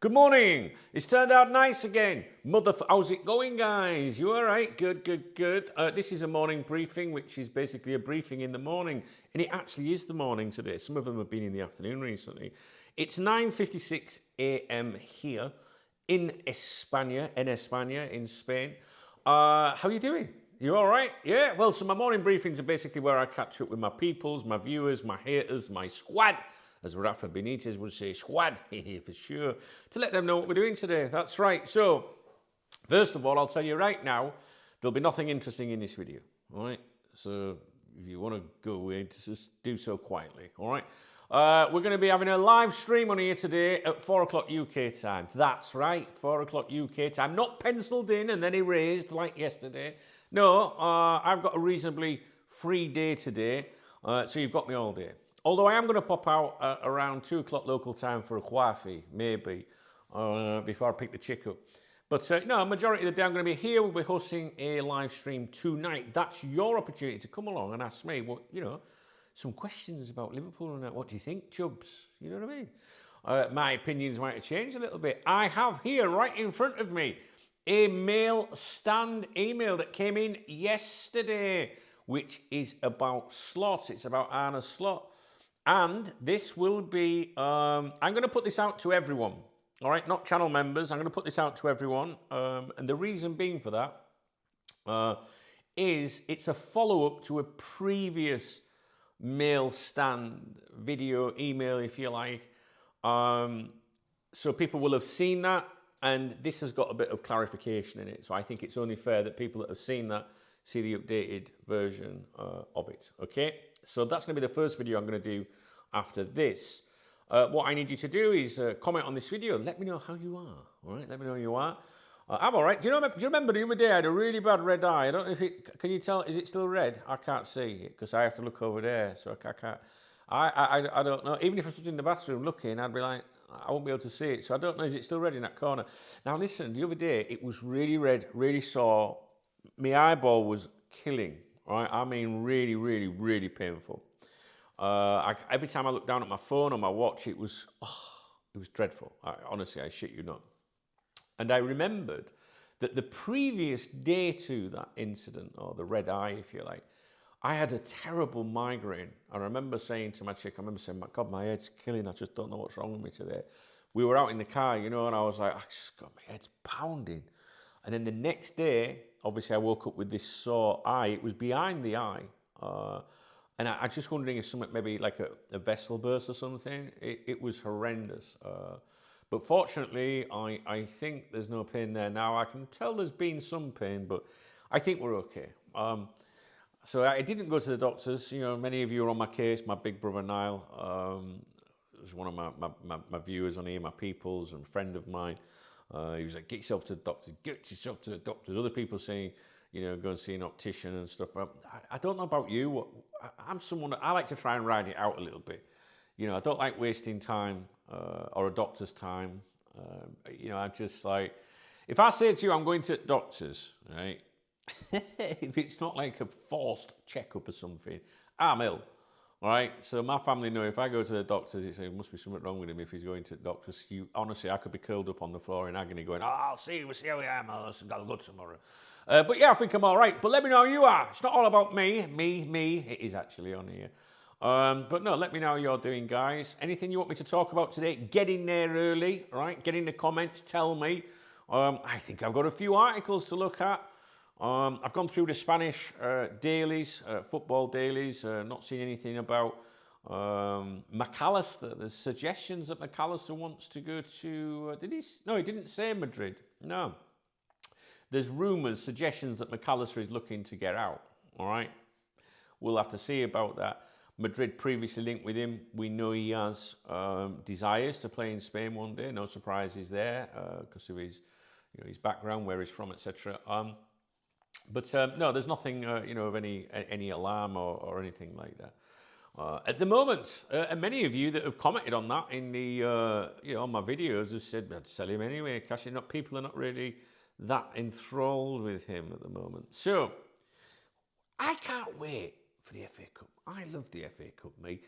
Good morning. It's turned out nice again. How's it going, guys? You all right? Good. This is a morning briefing, which is basically a briefing in the morning. And it actually is the morning today. Some of them have been in the afternoon recently. It's 9:56 a.m. here in España, in Spain. How are you doing? You all right? Yeah? Well, so my morning briefings are basically where I catch up with my peoples, my viewers, my haters, my squad, as Rafa Benitez would say, squad, for sure, to let them know what we're doing today. That's right. So, first of all, I'll tell you right now, there'll be nothing interesting in this video, all right? So, if you want to go away, just do so quietly, all right? We're going to be having a live stream on here today at 4 o'clock UK time. That's right, 4 o'clock UK time. Not penciled in and then erased like yesterday. No, I've got a reasonably free day today, so you've got me all day. Although I am going to pop out around 2 o'clock local time for a coffee, maybe, before I pick the chick up. But no, majority of the day I'm going to be here. We'll be hosting a live stream tonight. That's your opportunity to come along and ask me what, some questions about Liverpool and that. What do you think, Chubbs? You know what I mean? My opinions might have changed a little bit. I have here, right in front of me, a mail stand email that came in yesterday, which is about Slot. It's about Arne Slot. And this will be, I'm going to put this out to everyone, all right? Not channel members. I'm going to put this out to everyone. And the reason being for that is it's a follow-up to a previous mail stand video, email, if you like. So people will have seen that, and this has got a bit of clarification in it. So I think it's only fair that people that have seen that see the updated version of it, okay? So that's going to be the first video I'm going to do after this. What I need you to do is comment on this video. Let me know how you are, all right? Let me know how you are. I'm all right. Do you remember the other day I had a really bad red eye? I don't know if it... Can you tell? Is it still red? I can't see it because I have to look over there, so I can't... I don't know. Even if I was in the bathroom looking, I'd be like, I won't be able to see it. So I don't know, is it still red in that corner? Now listen, the other day it was really red, really sore. My eyeball was killing, right? I mean, really painful. Every time I looked down at my phone or my watch, it was dreadful. Honestly, I shit you not. And I remembered that the previous day to that incident, or the red eye, if you like, I had a terrible migraine. I remember saying to my chick, my God, my head's killing. I just don't know what's wrong with me today. We were out in the car, and I was like, I just got my head's pounding. And then the next day, obviously I woke up with this sore eye. It was behind the eye. And I just wondering if something, maybe like a vessel burst or something. It was horrendous. But fortunately, I think there's no pain there now. I can tell there's been some pain, but I think we're okay. So I didn't go to the doctors. Many of you are on my case. My big brother Niall was one of my viewers on here, my peoples, and a friend of mine. He was like, get yourself to the doctor, get yourself to the doctors. Other people saying, go and see an optician and stuff. I don't know about you. I'm someone that I like to try and ride it out a little bit. I don't like wasting time or a doctor's time. I'm just like, if I say to you, I'm going to the doctors, right? If it's not like a forced checkup or something, I'm ill. All right, so my family know if I go to the doctors, it must be something wrong with him if he's going to the doctors. Honestly, I could be curled up on the floor in agony going, I'll see, we'll see how I am, I'll go tomorrow. But yeah, I think I'm all right. But let me know how you are. It's not all about me. It is actually on here. But no, let me know how you're doing, guys. Anything you want me to talk about today, get in there early, all right? Get in the comments, tell me. I think I've got a few articles to look at. I've gone through the Spanish dailies, football dailies, not seen anything about McAllister. There's suggestions that McAllister wants to go to... No, he didn't say Madrid. No. There's rumours, suggestions that McAllister is looking to get out, all right? We'll have to see about that. Madrid previously linked with him. We know he has desires to play in Spain one day. No surprises there because of his background, where he's from, etc. But no, there's nothing, of any alarm or anything like that. At the moment, and many of you that have commented on that in the, on my videos have said, I'd sell him anyway, cashing up. People are not really that enthralled with him at the moment. So, I can't wait for the FA Cup. I love the FA Cup, me.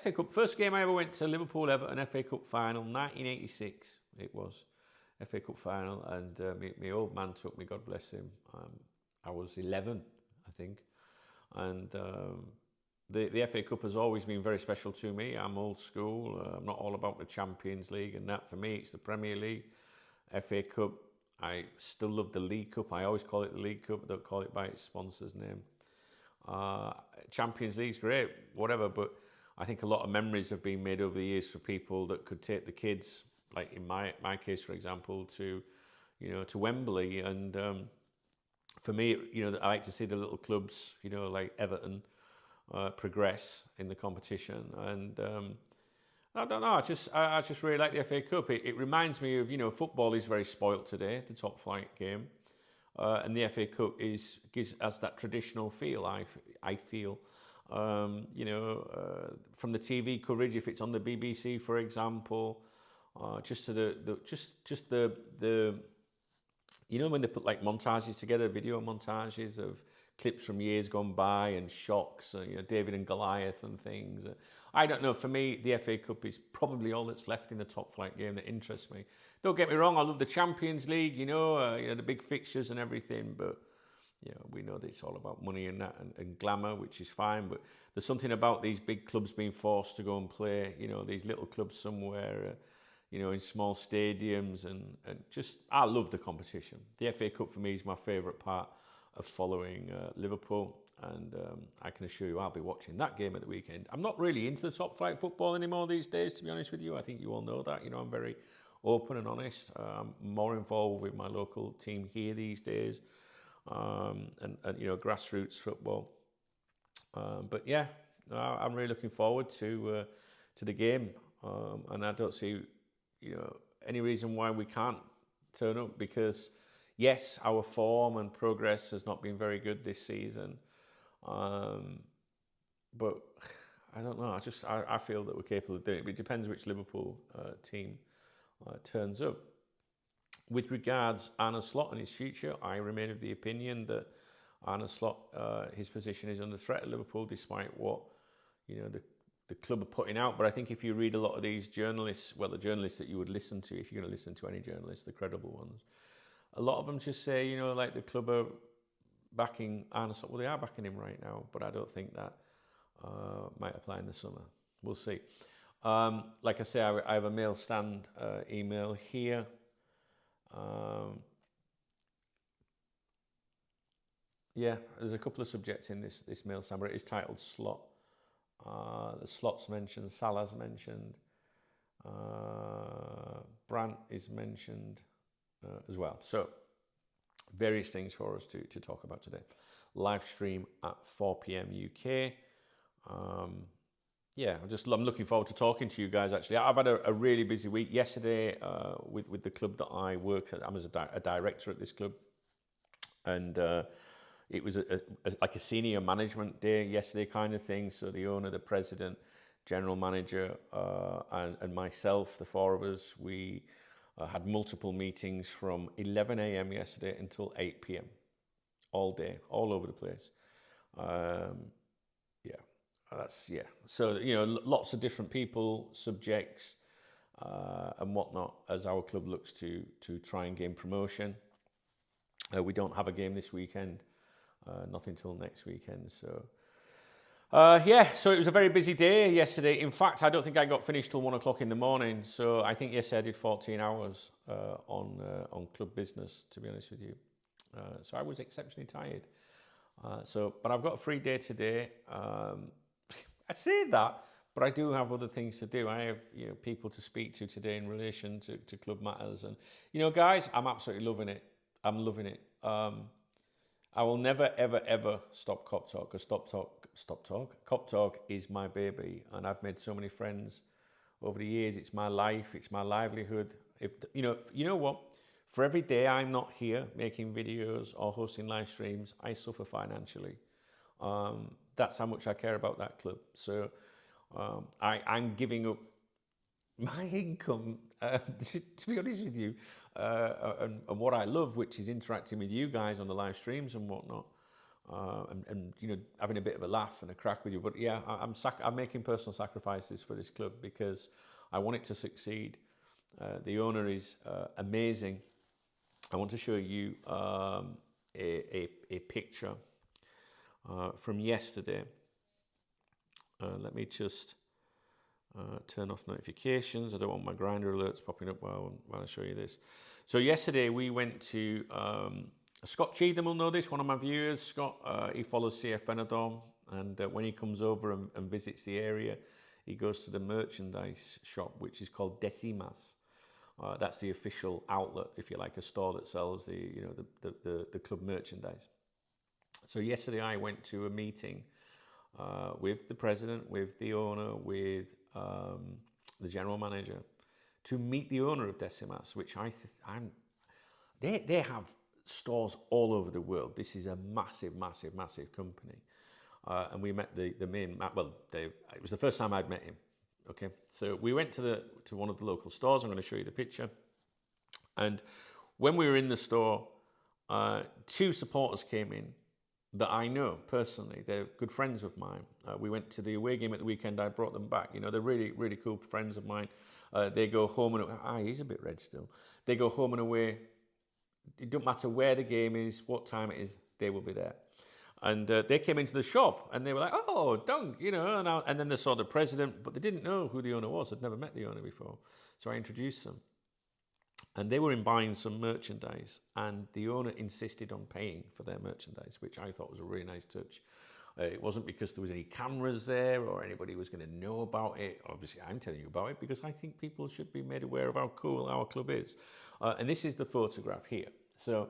FA Cup, first game I ever went to, Liverpool Everton FA Cup final, 1986. It was FA Cup final, and my old man took me. God bless him. I was 11, I think, and the FA Cup has always been very special to me. I'm old school. I'm not all about the Champions League and that. For me, it's the Premier League, FA Cup. I still love the League Cup. I always call it the League Cup. I don't call it by its sponsor's name. Champions League's great, whatever, but I think a lot of memories have been made over the years for people that could take the kids, like in my case, for example, to Wembley. And for me, I like to see the little clubs, like Everton, progress in the competition. And I don't know, I just really like the FA Cup. It reminds me of, football is very spoilt today, the top flight game. And the FA Cup gives us that traditional feel, I feel. From the TV coverage, if it's on the BBC, for example, just to the when they put like montages together, video montages of clips from years gone by and shocks, David and Goliath and things. I don't know. For me, the FA Cup is probably all that's left in the top flight game that interests me. Don't get me wrong, I love the Champions League, the big fixtures and everything, but we know that it's all about money and that and glamour, which is fine. But there's something about these big clubs being forced to go and play, these little clubs somewhere, in small stadiums, and just, I love the competition. The FA Cup for me is my favourite part of following Liverpool, and I can assure you I'll be watching that game at the weekend. I'm not really into the top flight football anymore these days, to be honest with you. I think you all know that. I'm very open and honest. I'm more involved with my local team here these days, and grassroots football. But yeah, I'm really looking forward to the game, and I don't see any reason why we can't turn up, because yes, our form and progress has not been very good this season, but I don't know. I feel that we're capable of doing it. But it depends which Liverpool team turns up. With regards Arne Slot and his future, I remain of the opinion that Arne Slot, his position is under threat at Liverpool, despite what the club are putting out. But I think if you read a lot of these journalists, well, the journalists that you would listen to, if you're going to listen to any journalists, the credible ones, a lot of them just say, like the club are backing Arne Slot. Well, they are backing him right now, but I don't think that might apply in the summer. We'll see. Like I say, I have a mail stand email here. Yeah, there's a couple of subjects in this mail stand, but it is titled Slot. The Slot's mentioned, Salah's mentioned, Brandt is mentioned as well. So, various things for us to talk about today. Live stream at 4 p.m. UK. I'm looking forward to talking to you guys, actually. I've had a really busy week. Yesterday, with the club that I work at, I'm as a director at this club, and it was like a senior management day yesterday kind of thing. So the owner, the president, general manager, and myself, the four of us, we had multiple meetings from 11 a.m. yesterday until 8 p.m. all day, all over the place. So, lots of different people, subjects, and whatnot, as our club looks to try and gain promotion. We don't have a game this weekend, nothing till next weekend. So, so it was a very busy day yesterday. In fact, I don't think I got finished till 1 o'clock in the morning. So I think yesterday I did 14 hours on club business, to be honest with you. So I was exceptionally tired. But I've got a free day today. I say that, but I do have other things to do. I have people to speak to today in relation to club matters. And, guys, I'm absolutely loving it. I'm loving it. I will never, ever, ever stop Cop Talk, because Cop Talk is my baby, and I've made so many friends over the years. It's my life. It's my livelihood. You know what? For every day I'm not here making videos or hosting live streams, I suffer financially. That's how much I care about that club. So I'm giving up my income, to be honest with you, and what I love, which is interacting with you guys on the live streams and whatnot, and having a bit of a laugh and a crack with you. But yeah, I'm making personal sacrifices for this club because I want it to succeed. The owner is amazing. I want to show you a picture from yesterday. Let me just turn off notifications. I don't want my grinder alerts popping up while I show you this. So yesterday we went to Scott Cheetham will know this, one of my viewers. Scott, he follows CF Benidorm, and when he comes over and visits the area, he goes to the merchandise shop, which is called Decimas. That's the official outlet, if you like, a store that sells the club merchandise. So yesterday I went to a meeting with the president, with the owner, with the general manager, to meet the owner of Decimas, which they have stores all over the world. This is a massive, massive, massive company. And we met the main, it was the first time I'd met him. Okay, so we went to one of the local stores. I'm going to show you the picture. And when we were in the store, two supporters came in that I know personally. They're good friends of mine. We went to the away game at the weekend. I brought them back. You know, they're really, really cool friends of mine. They go home and he's a bit red still. They go home and away. It don't matter where the game is, what time it is, they will be there. And they came into the shop and they were like, "Oh, Dunk," you know, and then they saw the president, but they didn't know who the owner was. They'd never met the owner before. So I introduced them. And they were in buying some merchandise, and the owner insisted on paying for their merchandise, which I thought was a really nice touch. It wasn't because there was any cameras there or anybody was going to know about it. Obviously, I'm telling you about it because I think people should be made aware of how cool our club is. And this is the photograph here. So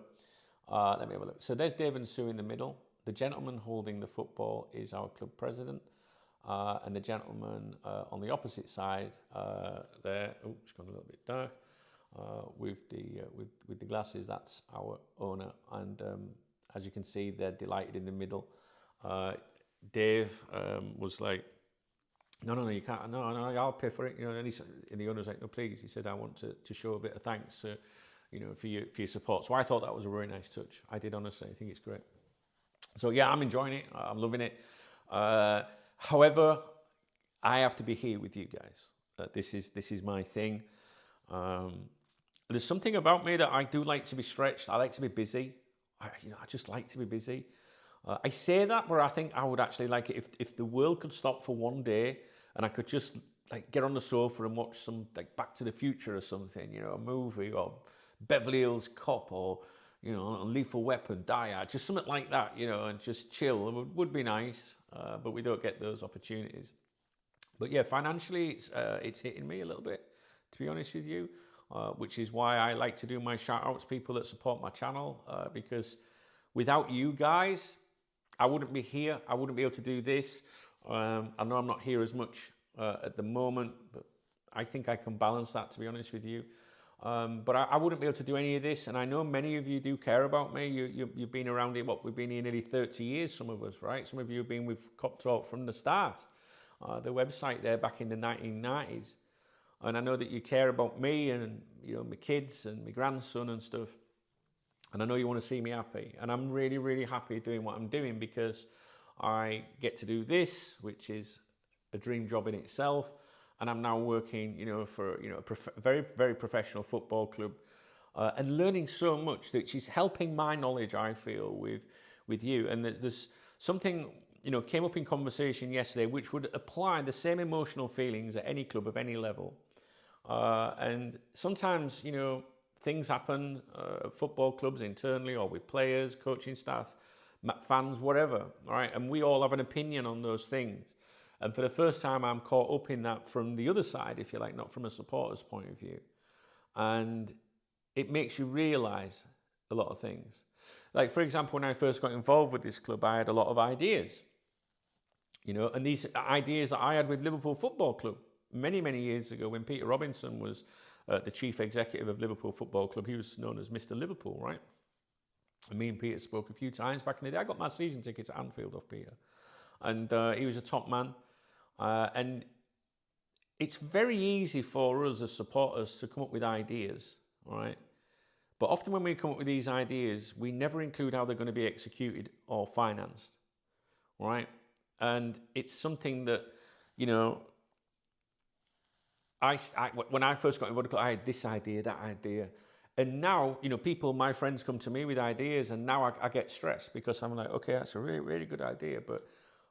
let me have a look. So there's Dave and Sue in the middle. The gentleman holding the football is our club president. And the gentleman on the opposite side there, it's gone a little bit dark, with the glasses, that's our owner. And as you can see, they're delighted in the middle. Dave was like, no, you can't. No, I'll pay for it. You know, and the owner's like, no, please. He said, I want to show a bit of thanks, you know, for your support. So I thought that was a really nice touch. I did, honestly. I think it's great. So yeah, I'm enjoying it. I'm loving it. However, I have to be here with you guys. This is my thing. There's something about me that I do like to be stretched. I like to be busy. I just like to be busy. I say that, but I think I would actually like it if the world could stop for one day and I could just like get on the sofa and watch some like Back to the Future or something, you know, a movie, or Beverly Hills Cop, or you know, Lethal Weapon, Die Hard, just something like that, you know, and just chill. It would be nice, but we don't get those opportunities. But yeah, financially, it's hitting me a little bit, to be honest with you, which is why I like to do my shout-outs, people that support my channel, because without you guys, I wouldn't be here. I wouldn't be able to do this. I know I'm not here as much at the moment, but I think I can balance that, to be honest with you. But I wouldn't be able to do any of this, and I know many of you do care about me. You've been around here, we've been here nearly 30 years, some of us, right? Some of you have been with Cop Talk from the start, the website there back in the 1990s. And I know that you care about me and, you know, my kids and my grandson and stuff. And I know you want to see me happy. And I'm really, really happy doing what I'm doing because I get to do this, which is a dream job in itself. And I'm now working, you know, for, you know, a very, very professional football club, and learning so much, which is helping my knowledge, I feel, with you. And there's something, you know, came up in conversation yesterday, which would apply the same emotional feelings at any club of any level. And sometimes, you know, things happen at football clubs internally or with players, coaching staff, fans, whatever, all right? And we all have an opinion on those things. And for the first time, I'm caught up in that from the other side, if you like, not from a supporter's point of view. And it makes you realise a lot of things. Like, for example, when I first got involved with this club, I had a lot of ideas. You know, and these ideas that I had with Liverpool Football Club many, many years ago when Peter Robinson was the chief executive of Liverpool Football Club. He was known as Mr. Liverpool, right? And me and Peter spoke a few times back in the day. I got my season tickets at Anfield off Peter. And he was a top man. And it's very easy for us as supporters to come up with ideas, all right? But often when we come up with these ideas, we never include how they're going to be executed or financed, all right? And it's something that, you know, when I first got involved in the club, I had this idea, that idea. And now, people, my friends come to me with ideas, and now I get stressed because I'm like, okay, that's a really, really good idea, but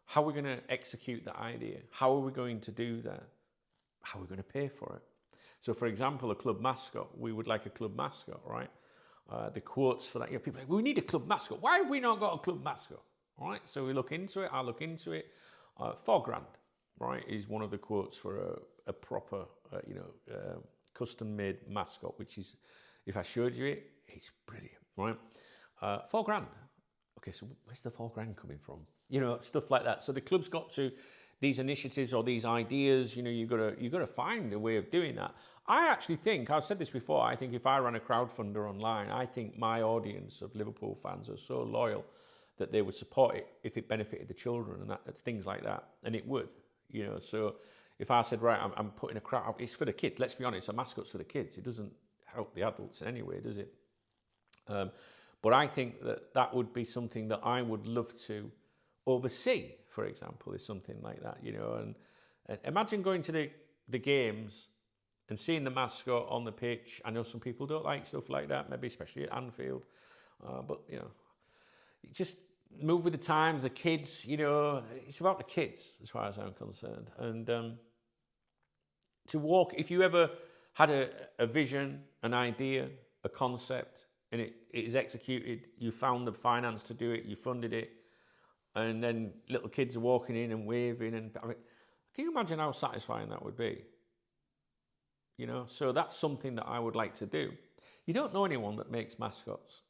how are we going to execute that idea? How are we going to do that? How are we going to pay for it? So, for example, a club mascot, we would like a club mascot, right? The quotes for that, people are like, we need a club mascot. Why have we not got a club mascot? All right, so we look into it, I look into it. $4,000, right, is one of the quotes for a proper, custom-made mascot, which is, if I showed you it, it's brilliant, right? $4,000. Okay, so where's the $4,000 coming from? Stuff like that. So the club's got to, these initiatives or these ideas, you got to find a way of doing that. I actually think, I've said this before, I think if I ran a crowdfunder online, I think my audience of Liverpool fans are so loyal that they would support it if it benefited the children and things like that. And it would, so if I said, right, I'm putting a crowd, it's for the kids. Let's be honest, a mascot's for the kids. It doesn't help the adults in any way, does it? But I think that would be something that I would love to oversee, for example, is something like that, and imagine going to the games and seeing the mascot on the pitch. I know some people don't like stuff like that, maybe especially at Anfield, but just move with the times, the kids, it's about the kids as far as I'm concerned. And to walk, if you ever had a vision, an idea, a concept, and it is executed, you found the finance to do it, you funded it, and then little kids are walking in and waving, and can you imagine how satisfying that would be? So that's something that I would like to do. You don't know anyone that makes mascots.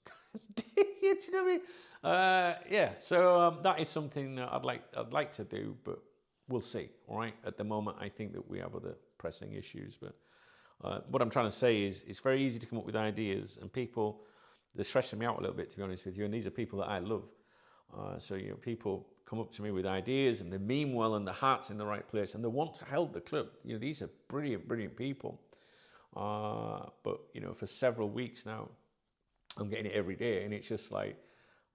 Do you know what I mean? So that is something that I'd like to do, but we'll see. All right. At the moment, I think that we have other pressing issues. But what I'm trying to say is, it's very easy to come up with ideas, and people, they're stressing me out a little bit, to be honest with you. And these are people that I love. So people come up to me with ideas, and they mean well, and their heart's in the right place, and they want to help the club. These are brilliant, brilliant people. But for several weeks now, I'm getting it every day, and it's just like,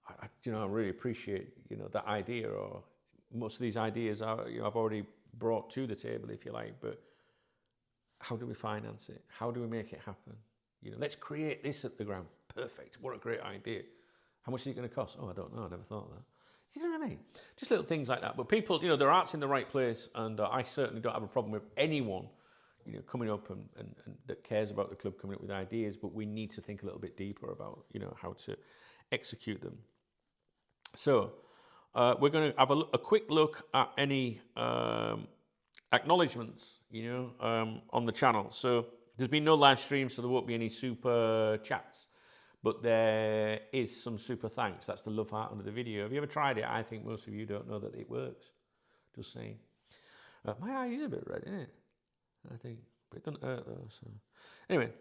I really appreciate, that idea, or most of these ideas are, I've already brought to the table, if you like, but how do we finance it? How do we make it happen? Let's create this at the ground. Perfect. What a great idea. How much is it going to cost? Oh, I don't know. I never thought of that. You know what I mean? Just little things like that. But people, their heart's in the right place, and I certainly don't have a problem with anyone, coming up and that cares about the club coming up with ideas, but we need to think a little bit deeper about, how to execute them. So we're going to have a quick look at any acknowledgements, on the channel. So there's been no live stream, so there won't be any super chats, but there is some super thanks. That's the love heart under the video. Have you ever tried it? I think most of you don't know that it works. Just saying. My eye is a bit red, isn't it? I think, but it doesn't hurt though. So anyway,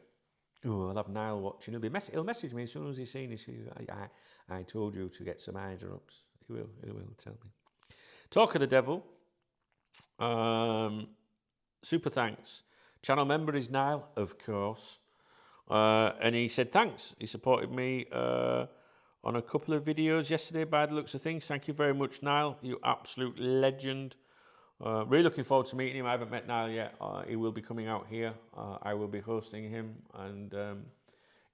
I'll have Niall watching. He'll message me as soon as he's seen this video. I told you to get some eye drops. He will tell me. Talk of the devil. Super thanks. Channel member is Niall, of course. And he said thanks. He supported me on a couple of videos yesterday by the looks of things. Thank you very much, Niall. You absolute legend. Really looking forward to meeting him. I haven't met Niall yet. He will be coming out here. I will be hosting him and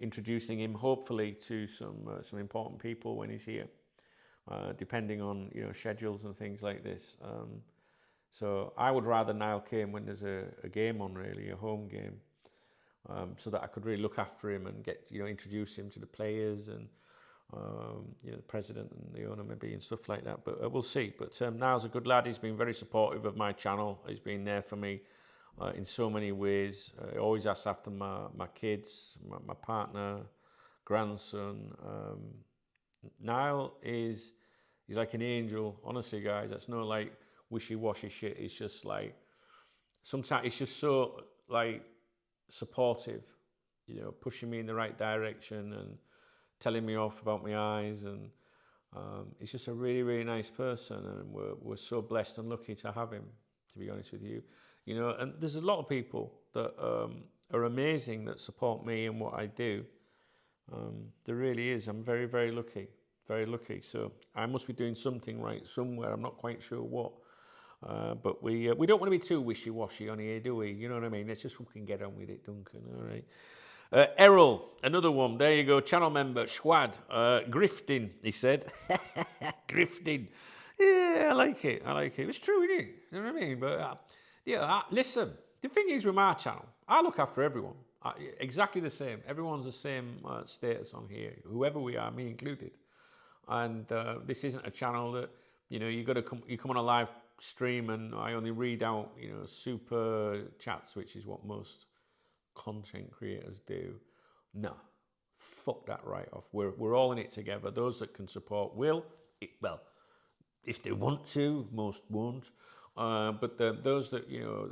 introducing him, hopefully, to some important people when he's here, depending on schedules and things like this. So I would rather Niall came when there's a game on, really, a home game, so that I could really look after him and get introduce him to the players and the president and the owner maybe and stuff like that. But we'll see. But Niall's a good lad. He's been very supportive of my channel. He's been there for me in so many ways. He always asks after my kids, my partner, grandson. Niall he's like an angel. Honestly, guys, that's no like wishy-washy shit. It's just like, sometimes it's just so like supportive, pushing me in the right direction and telling me off about my eyes, and he's just a really, really nice person, and we're so blessed and lucky to have him, to be honest with you. And there's a lot of people that are amazing that support me and what I do. There really is. I'm very, very lucky, very lucky. So I must be doing something right somewhere. I'm not quite sure what. But we don't want to be too wishy-washy on here, do we? You know what I mean? Let's just fucking get on with it, Duncan. All right. Errol, another one. There you go. Channel member, Schwad. Grifting, he said. Grifting. Yeah, I like it. It's true, isn't it? You know what I mean? But listen, the thing is with my channel, I look after everyone. Exactly the same. Everyone's the same status on here, whoever we are, me included. And this isn't a channel that, you come on a live stream and I only read out, super chats, which is what most content creators do. No, fuck that right off. We're all in it together. Those that can support will. If they want to, most won't. But those that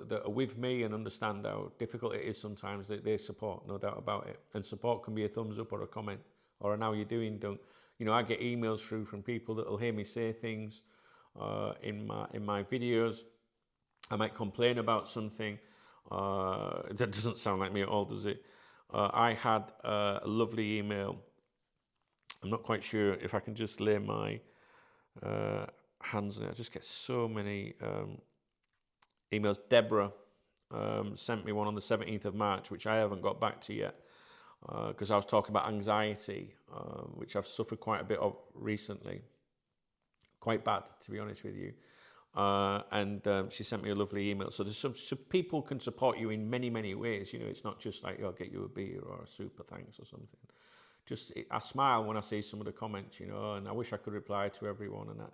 that are with me and understand how difficult it is sometimes, they support, no doubt about it. And support can be a thumbs up or a comment or an how you doing, don't. I get emails through from people that will hear me say things in my videos. I might complain about something. That doesn't sound like me at all, does it? I had a lovely email. I'm not quite sure if I can just lay my hands on it. I just get so many emails. Deborah sent me one on the 17th of March, which I haven't got back to yet, because I was talking about anxiety, which I've suffered quite a bit of recently. Quite bad, to be honest with you. And she sent me a lovely email. So there's some people can support you in many, many ways. It's not just like, I'll get you a beer or a super thanks or something. I smile when I see some of the comments, and I wish I could reply to everyone and that.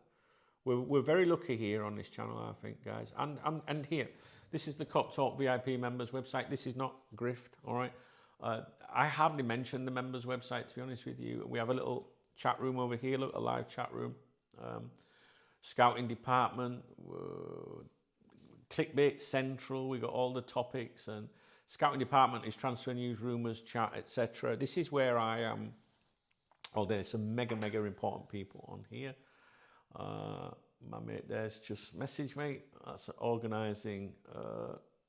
We're very lucky here on this channel, I think, guys. And here, this is the Cop Talk VIP members website. This is not grift, all right? I hardly mention the members website, to be honest with you. We have a little chat room over here, a live chat room. Scouting department, clickbait central, we got all the topics, and scouting department is transfer news, rumours, chat, etc. This is where I am. There's some mega important people on here. My mate there's just messaged me. That's organising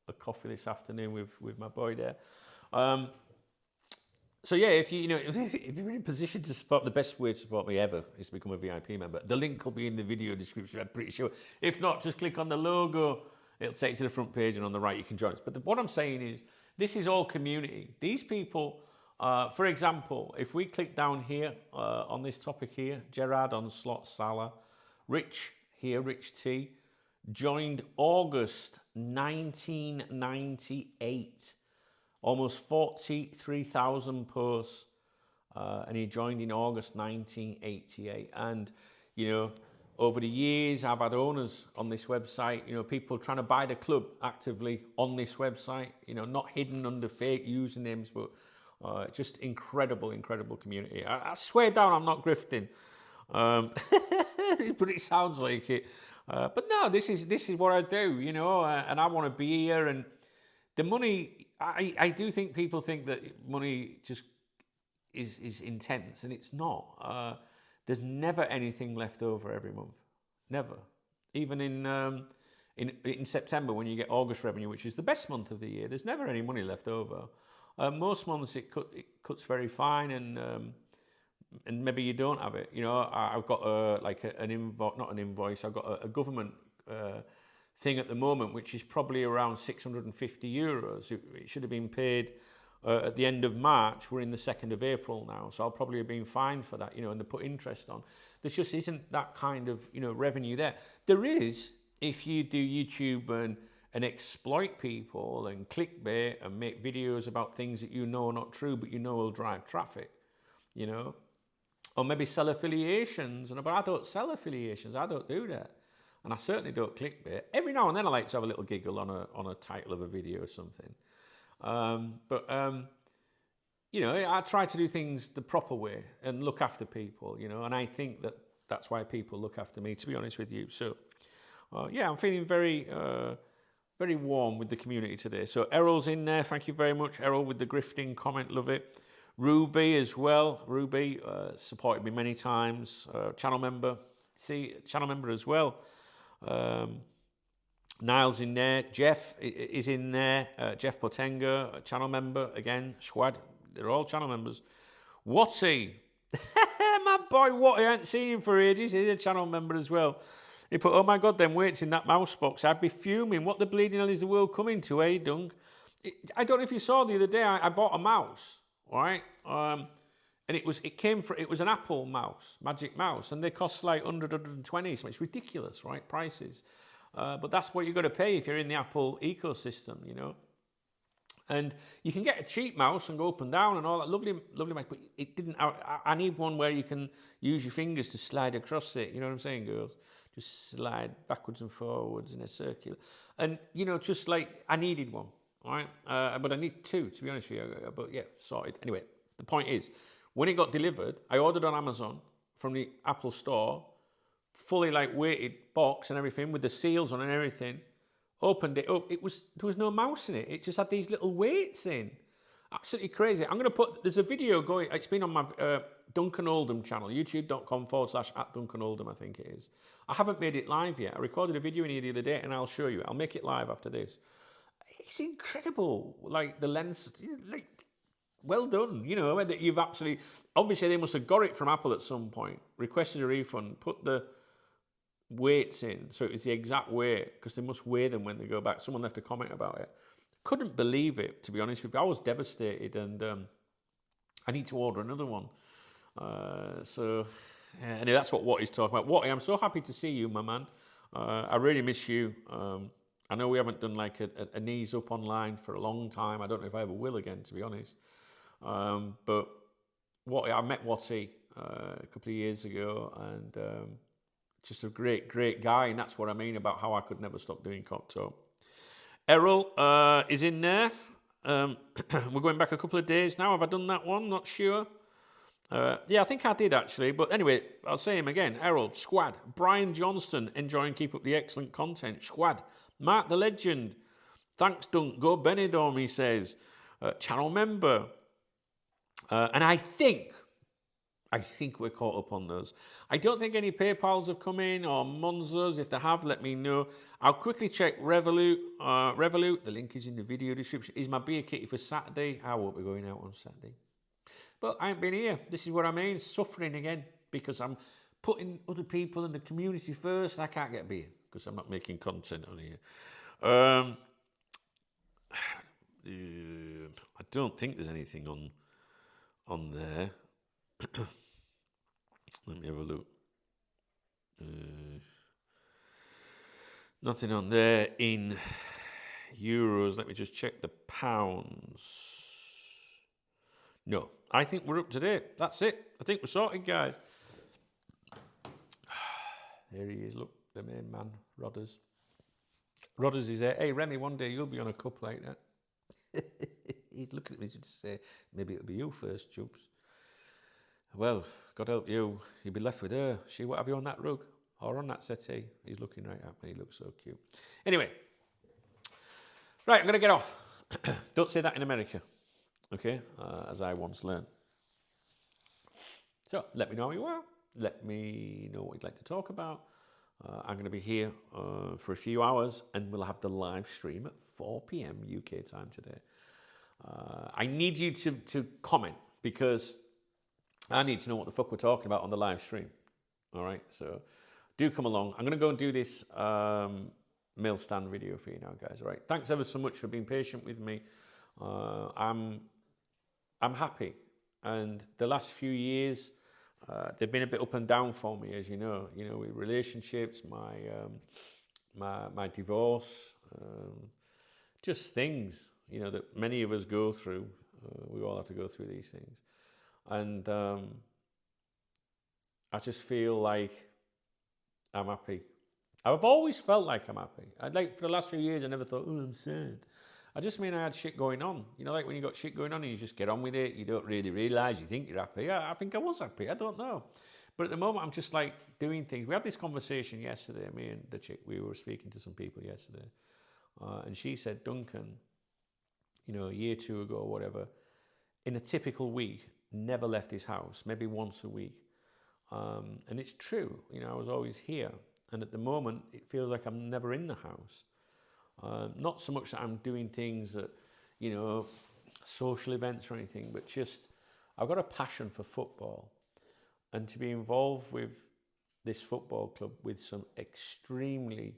a coffee this afternoon with my boy there. So yeah, if you're in a position to support, the best way to support me ever is to become a VIP member. The link will be in the video description, I'm pretty sure. If not, just click on the logo. It'll take you to the front page, and on the right you can join us. But what I'm saying is, this is all community. These people, for example, if we click down here on this topic here, Gerard on slot Salah, Rich here, Rich T, joined August 1998. Almost 43,000 posts, and he joined in August 1988. And, over the years, I've had owners on this website, people trying to buy the club actively on this website, not hidden under fake usernames, but just incredible community. I swear down, I'm not grifting, but it sounds like it. But no, this is what I do, and I want to be here. And the money, I do think people think that money just is intense, and it's not. There's never anything left over every month, never. Even in September, when you get August revenue, which is the best month of the year, there's never any money left over. Most months it cuts very fine, and maybe you don't have it. I've got an invoice, not an invoice. I've got a government thing at the moment, which is probably around 650 euros. It should have been paid at the end of March. We're in the 2nd of April now, so I'll probably have been fined for that, and to put interest on. There just isn't that kind of, revenue there. There is if you do YouTube and exploit people and clickbait and make videos about things that are not true, but will drive traffic, or maybe sell affiliations. But I don't sell affiliations. I don't do that. And I certainly don't clickbait. Every now and then I like to have a little giggle on a title of a video or something. I try to do things the proper way and look after people, and I think that's why people look after me, to be honest with you. So, I'm feeling very, very warm with the community today. So Errol's in there. Thank you very much, Errol, with the grifting comment. Love it. Ruby as well. Ruby supported me many times. Channel member. See, channel member as well. Niles in there. Jeff is in there. Jeff Potenga, channel member again. Schwad, they're all channel members. Watty, my boy Watty, I haven't seen him for ages. He's a channel member as well. He put, oh my God, them weights in that mouse box. I'd be fuming. What the bleeding hell is the world coming to, eh, Dunk? I don't know if you saw the other day, I bought a mouse, all right? And it was an Apple mouse, Magic Mouse, and they cost like 100, 120, so it's ridiculous, right, prices. But that's what you've got to pay if you're in the Apple ecosystem, you know. And you can get a cheap mouse and go up and down and all that, lovely mouse, but it didn't, I need one where you can use your fingers to slide across it, you know what I'm saying, girls? Just slide backwards and forwards in a circular. And, you know, just like, I needed one, all right? But I need two, to be honest with you, but yeah, sorted. Anyway, the point is, when it got delivered, I ordered on Amazon from the Apple store, fully like weighted box and everything with the seals on and everything. Opened it up, there was no mouse in it. It just had these little weights in. Absolutely crazy. I'm going to there's a video going, it's been on my Duncan Oldham channel, youtube.com/@DuncanOldham, I think it is. I haven't made it live yet. I recorded a video in here the other day and I'll show you. I'll make it live after this. It's incredible, like the lens, like, well done, you know, that you've obviously they must have got it from Apple at some point, requested a refund, put the weights in, so it's the exact weight, because they must weigh them when they go back. Someone left a comment about it. Couldn't believe it, to be honest with you. I was devastated, and I need to order another one. So, yeah, anyway, that's what Watty's talking about. Watty, I'm so happy to see you, my man. I really miss you. I know we haven't done like a knees up online for a long time. I don't know if I ever will again, to be honest. But Watty, I met Watty a couple of years ago, and just a great guy, and that's what I mean about how I could never stop doing Cocktail. Errol is in there. We're going back a couple of days now. Have I done that one? Not sure. Yeah, I think I did actually. But anyway, I'll say him again. Errol, Squad. Brian Johnston, enjoying keep up the excellent content. Squad. Mark the Legend. Thanks, Dunk. Go Benidorm, he says. Channel member. And I think we're caught up on those. I don't think any PayPals have come in or Monzos. If they have, let me know. I'll quickly check Revolut. Revolut, the link is in the video description, is my beer kitty for Saturday. I won't be going out on Saturday. But I ain't been here. This is what I mean, suffering again, because I'm putting other people in the community first and I can't get beer because I'm not making content on here. I don't think there's anything on there. Let me have a look. Nothing on there in euros. Let me just check the pounds. No, I think we're up to date. That's it. I think we're sorted, guys. There he is. Look, the main man, Rodders. Rodders is there. Hey, Remy, one day you'll be on a cup like that. He's looking at me to say, maybe it'll be you first, Chubs. Well, God help you, you'll be left with her. She, what have you on that rug? Or on that settee? He's looking right at me, he looks so cute. Anyway, right, I'm going to get off. Don't say that in America, okay? As I once learned. So, let me know who you are. Let me know what you'd like to talk about. I'm going to be here for a few hours, and we'll have the live stream at 4 p.m. UK time today. I need you to comment, because I need to know what the fuck we're talking about on the live stream. All right, so do come along. I'm going to go and do this mail stand video for you now, guys. All right, thanks ever so much for being patient with me. I'm happy, and the last few years they've been a bit up and down for me, as you know. You know, with relationships, my divorce, just things, you know, that many of us go through. We all have to go through these things. And I just feel like I'm happy. I've always felt like I'm happy. For the last few years, I never thought, oh, I'm sad. I just mean I had shit going on. You know, like when you got shit going on and you just get on with it, you don't really realise, you think you're happy. Yeah, I think I was happy, I don't know. But at the moment, I'm just like doing things. We had this conversation yesterday, me and the chick, we were speaking to some people yesterday. And she said, Duncan, you know, a year, 2 ago, or whatever, in a typical week, never left his house, maybe once a week. And it's true, you know, I was always here. And at the moment, it feels like I'm never in the house. Not so much that I'm doing things that, you know, social events or anything, but just I've got a passion for football. And to be involved with this football club with some extremely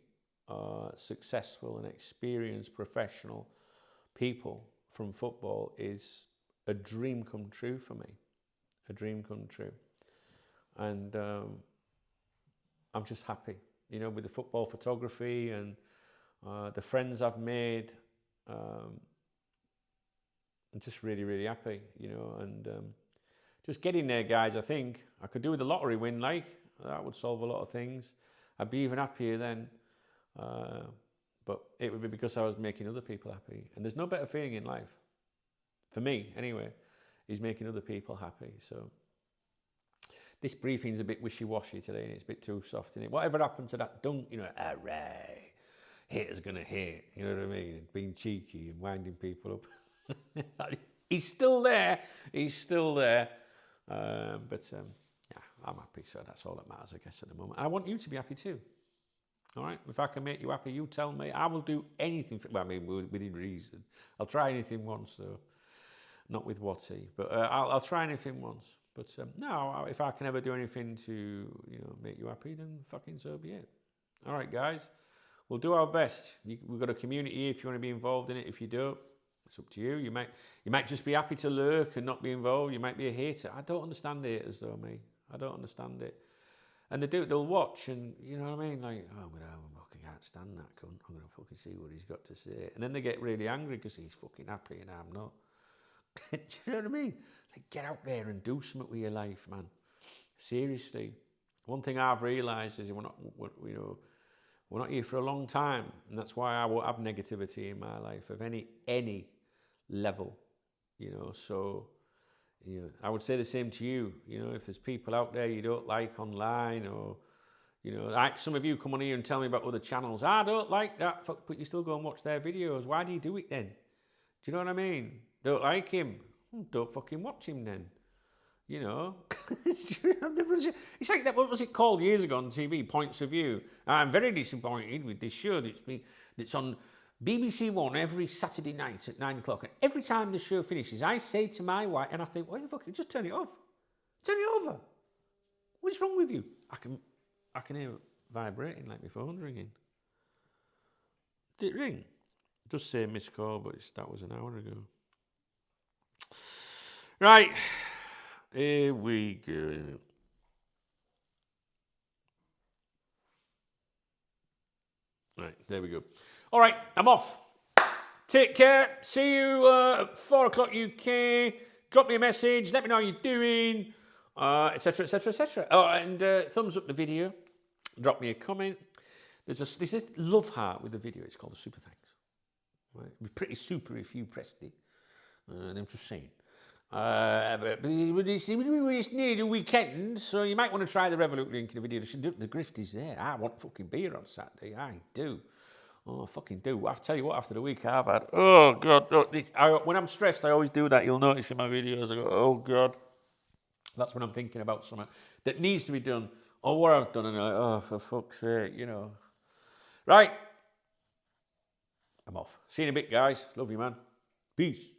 successful and experienced professional people from football is a dream come true for me. A dream come true. And I'm just happy, you know, with the football photography and the friends I've made. I'm just really, really happy, you know, and just getting there, guys. I think I could do with a lottery win, like that would solve a lot of things. I'd be even happier then, but it would be because I was making other people happy. And there's no better feeling in life, for me anyway, is making other people happy. So this briefing's a bit wishy-washy today, and it's a bit too soft, isn't it? Whatever happened to that dunk, you know, right, haters gonna hate, you know what I mean? Being cheeky and winding people up. He's still there. He's still there. Yeah, I'm happy, so that's all that matters, I guess, at the moment. I want you to be happy too. All right? If I can make you happy, you tell me. I will do anything. Well, I mean, within reason. I'll try anything once, though. Not with Watty, but I'll try anything once. But no, if I can ever do anything to, you know, make you happy, then fucking so be it. All right, guys. We'll do our best. We've got a community if you want to be involved in it. If you don't, it's up to you. You might just be happy to lurk and not be involved. You might be a hater. I don't understand haters though, me. I don't understand it. And they'll watch and, you know what I mean? Like, oh, I fucking can't stand that cunt. I'm going to fucking see what he's got to say. And then they get really angry because he's fucking happy and I'm not. Do you know what I mean? Like, get out there and do something with your life, man. Seriously. One thing I've realised is we're not here for a long time. And that's why I won't have negativity in my life of any level, you know. So, you know, I would say the same to you. You know, if there's people out there you don't like online, or, you know, like some of you come on here and tell me about other channels. I don't like that, but you still go and watch their videos. Why do you do it then? Do you know what I mean? Don't like him? Don't fucking watch him then. You know, it's like that. What was it called years ago on TV? Points of View. I'm very disappointed with this show. It's on BBC One every Saturday night at 9 o'clock. And every time the show finishes, I say to my wife, and I think, "Well, fucking just turn it off. Turn it over. What's wrong with you?" I can hear it vibrating like my phone's ringing. Did it ring? It does say missed call, but that was an hour ago. Right. Here we go. Right, there we go. All right, I'm off. Take care. See you at 4 o'clock UK. Drop me a message. Let me know how you're doing, etc., etc., etc. Oh, and thumbs up the video. Drop me a comment. There's this love heart with the video. It's called a super thanks. Right? It'd be pretty super if you pressed it. And I'm just saying. But it's nearly the weekend, so you might want to try the Revolut link in the video. The grift is there. I want fucking beer on Saturday. I do. Oh, I fucking do. I tell you what, after the week I've had, oh, God. When I'm stressed, I always do that. You'll notice in my videos, I go, oh, God. That's when I'm thinking about something that needs to be done, or what I've done, and I'm like, oh, for fuck's sake, you know. Right. I'm off. See you in a bit, guys. Love you, man. Peace.